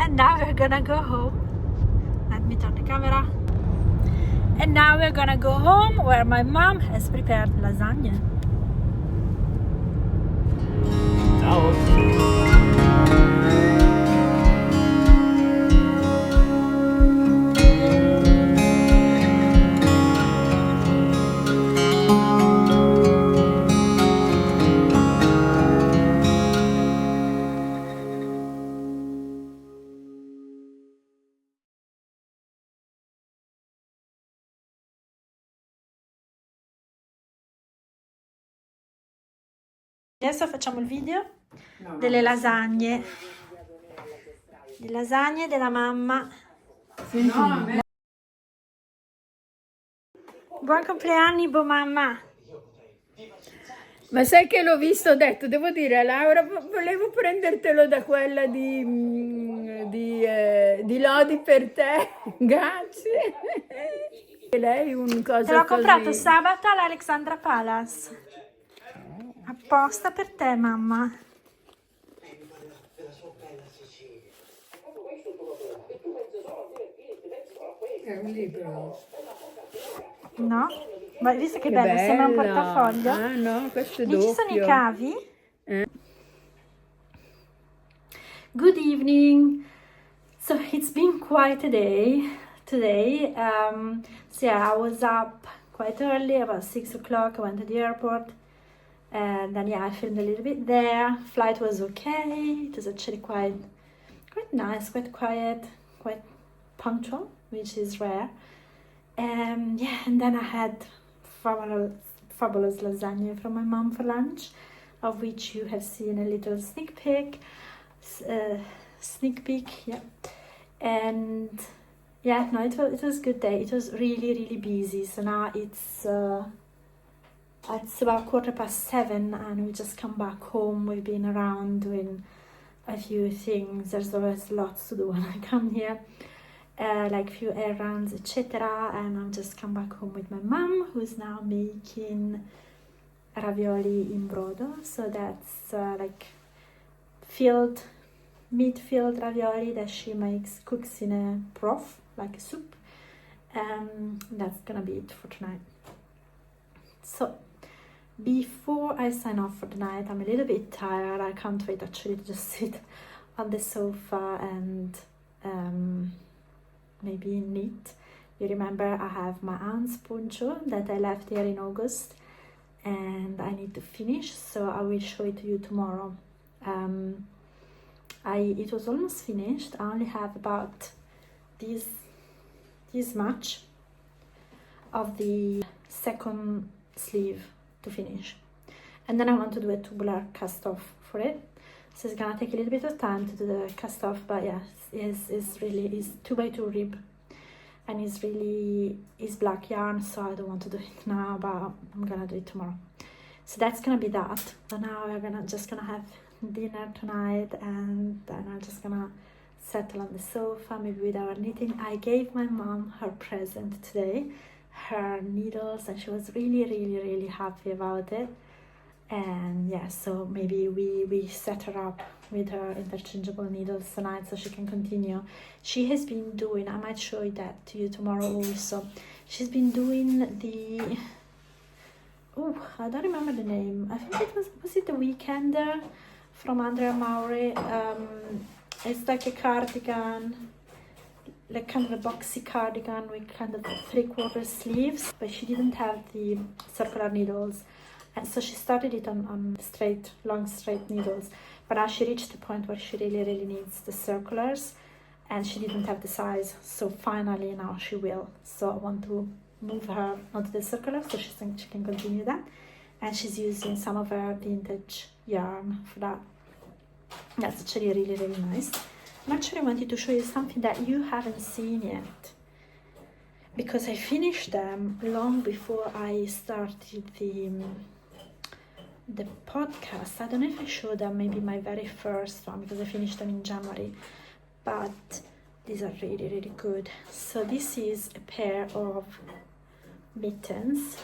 And now we're gonna go home. Let me turn the camera. And now we're gonna go home where my mom has prepared lasagne. Ciao. Adesso facciamo il video delle lasagne. Le lasagne della mamma. Buon compleanno, mamma. Ma sai che l'ho visto, ho detto, devo dire a Laura, volevo prendertelo da quella di Lodi per te, grazie. E lei un cosa Te l'ho comprato così. sabato all'Alexandra Palace. Apposta per te, mamma. È un libro. No? Ma hai visto che bello, sembra un portafoglio. Ah no, questo è Lì doppio. ci sono i cavi. Good evening. So it's been quite a day today. So yeah, I was up quite early, about 6 o'clock. I went to the airport. And then yeah, I filmed a little bit there. Flight was okay. It was actually quite nice, quite quiet, quite punctual, which is rare. Yeah, and then I had fabulous lasagne from my mom for lunch, of which you have seen a little sneak peek. Yeah. And yeah, no, it was a good day. It was really busy. So now it's about 7:15 and we just come back home. We've been around doing a few things. There's always lots to do when I come here, like few errands, etc. And I've just come back home with my mom, who's now making ravioli in brodo. So that's like meat-filled ravioli that she cooks in a broth, like a soup. That's gonna be it for tonight. So before I sign off for the night, I'm a little bit tired. I can't wait actually to just sit on the sofa and maybe knit. You remember I have my aunt's poncho that I left here in August and I need to finish, so I will show it to you tomorrow. It was almost finished. I only have about this much of the second sleeve to finish, and then I want to do a tubular cast off for it, so it's gonna take a little bit of time to do the cast off, but yeah, it's 2x2 rib and it's black yarn, so I don't want to do it now, but I'm gonna do it tomorrow. So that's gonna be that. So now we're just gonna have dinner tonight, and then I'm just gonna settle on the sofa, maybe with our knitting. I gave my mom her present today, her needles, and she was really happy about it. And yeah, so maybe we set her up with her interchangeable needles tonight so she can continue. She has been doing, I might show that to you tomorrow also, she's been doing the, I don't remember the name, I think was it the Weekender from Andrea Maury. It's like a cardigan, like kind of a boxy cardigan with kind of 3/4 sleeves, but she didn't have the circular needles, and so she started it on long straight needles, but now she reached the point where she really needs the circulars, and she didn't have the size, so finally now she will. So I want to move her onto the circular so she can continue that, and she's using some of her vintage yarn for that. That's actually really nice. I actually wanted to show you something that you haven't seen yet, because I finished them long before I started the podcast. I don't know if I showed them, maybe my very first one, because I finished them in January, but these are really good. So this is a pair of mittens,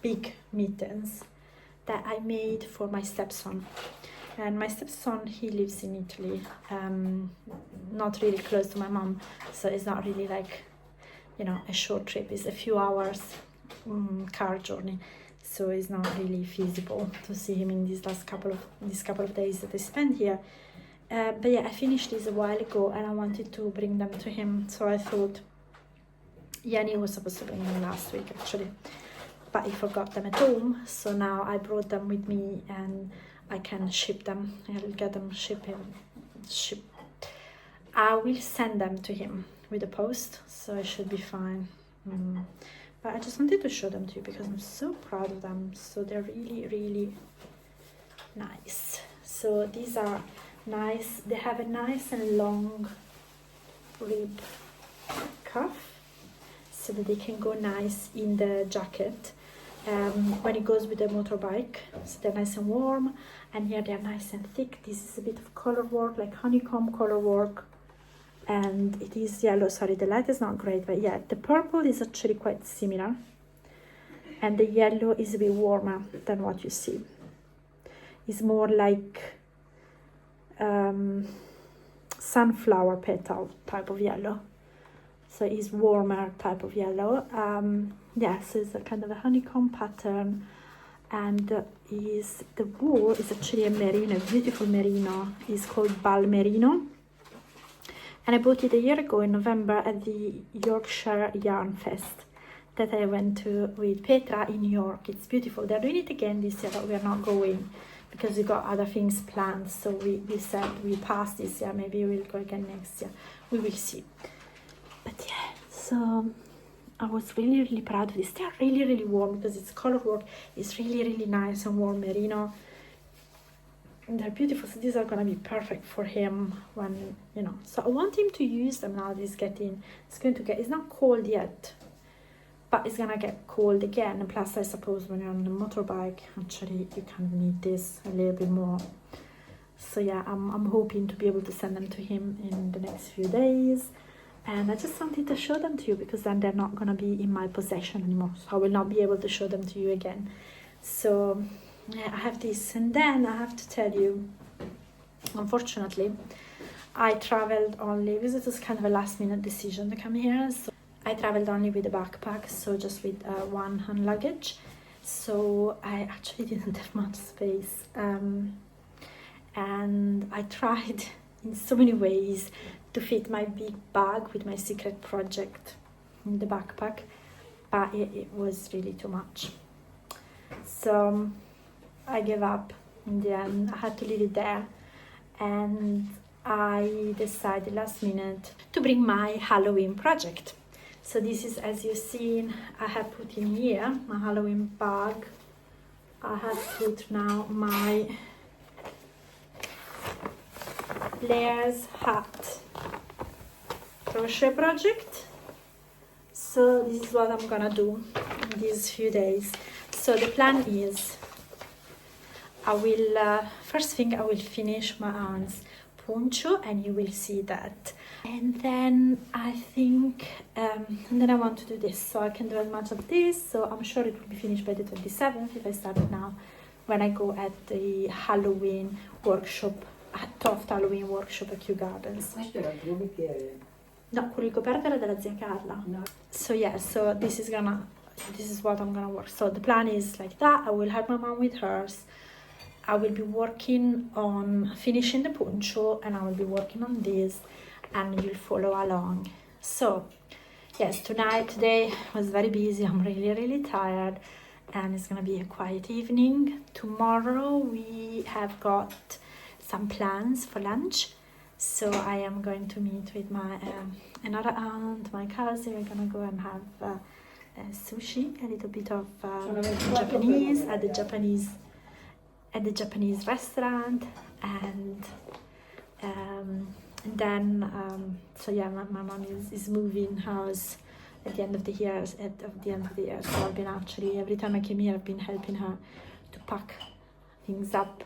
big mittens, that I made for my stepson. And my stepson, he lives in Italy, not really close to my mom, so it's not really like, you know, a short trip. It's a few hours car journey, so it's not really feasible to see him in these couple of days that I spent here. But yeah, I finished this a while ago and I wanted to bring them to him, so I thought Yanni was supposed to bring them last week actually, but he forgot them at home, so now I brought them with me and I can ship them. I'll get them shipped. I will send them to him with the post, so it should be fine. But I just wanted to show them to you because I'm so proud of them. So they're really nice. So these are nice. They have a nice and long rib cuff so that they can go nice in the jacket when it goes with the motorbike. So they're nice and warm, and here they're nice and thick. This is a bit of color work, like honeycomb color work, and it is yellow. Sorry, the light is not great, but yeah, the purple is actually quite similar, and the yellow is a bit warmer than what you see. It's more like sunflower petal type of yellow, so it's warmer type of yellow. Yeah, so it's a kind of a honeycomb pattern, and the wool is actually a merino, beautiful merino. It's called Bal Merino, and I bought it a year ago in November at the Yorkshire Yarn Fest that I went to with Petra in New York. It's beautiful. They're doing it again this year, but we are not going because we got other things planned. So we said we passed this year, maybe we'll go again next year. We will see. But yeah, so I was really proud of this. They are really warm because it's color work. It's really nice and warm merino. And they're beautiful. So these are gonna be perfect for him when, you know. So I want him to use them now that it's it's not cold yet, but it's gonna get cold again. And plus, I suppose when you're on the motorbike, actually you kind of need this a little bit more. So yeah, I'm hoping to be able to send them to him in the next few days. And I just wanted to show them to you because then they're not gonna be in my possession anymore. So I will not be able to show them to you again. So yeah, I have this, and then I have to tell you, unfortunately, I traveled only, because it was kind of a last minute decision to come here. So I traveled only with a backpack, so just with one hand luggage. So I actually didn't have much space. And I tried in so many ways to fit my big bag with my secret project in the backpack, but it was really too much. So I gave up in the end. I had to leave it there, and I decided last minute to bring my Halloween project. So this is, as you've seen, I have put in here my Halloween bag. I have put now my layers hat crochet project. So this is what I'm gonna do in these few days. So the plan is I will first thing I will finish my aunt's poncho, and you will see that, and then I think and then I want to do this, so I can do as much of this. So I'm sure it will be finished by the 27th if I start it now, when I go at the Halloween workshop, Toft Halloween workshop at Kew Gardens. Questo era il tuo bicchiere? No, quello ricoperto era della zia Carla. No. So yeah, so this is what I'm gonna work. So the plan is like that. I will help my mom with hers. I will be working on finishing the poncho, and I will be working on this, and you'll follow along. So yes, today was very busy. I'm really tired, and it's gonna be a quiet evening. Tomorrow we have got some plans for lunch. So I am going to meet with my another aunt, my cousin. We're gonna go and have sushi, a little bit of Japanese at the Japanese restaurant, and then so yeah, my mom is moving house at the end of the year. So I've been actually, every time I came here, I've been helping her to pack things up.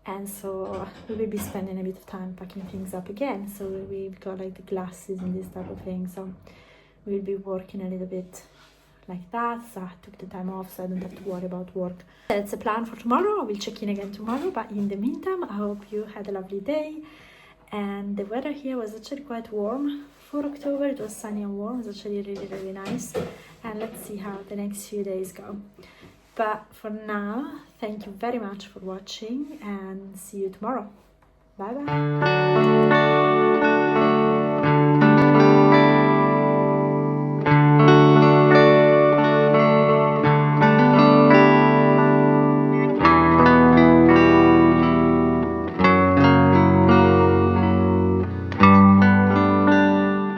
And so we will be spending a bit of time packing things up again. So we've got like the glasses and this type of thing. So we'll be working a little bit like that, so I took the time off so I don't have to worry about work. That's a plan for tomorrow. I will check in again tomorrow, but in the meantime I hope you had a lovely day. And the weather here was actually quite warm for October. It was sunny and warm. It was actually really nice. And let's see how the next few days go. But for now, thank you very much for watching and see you tomorrow. Bye bye.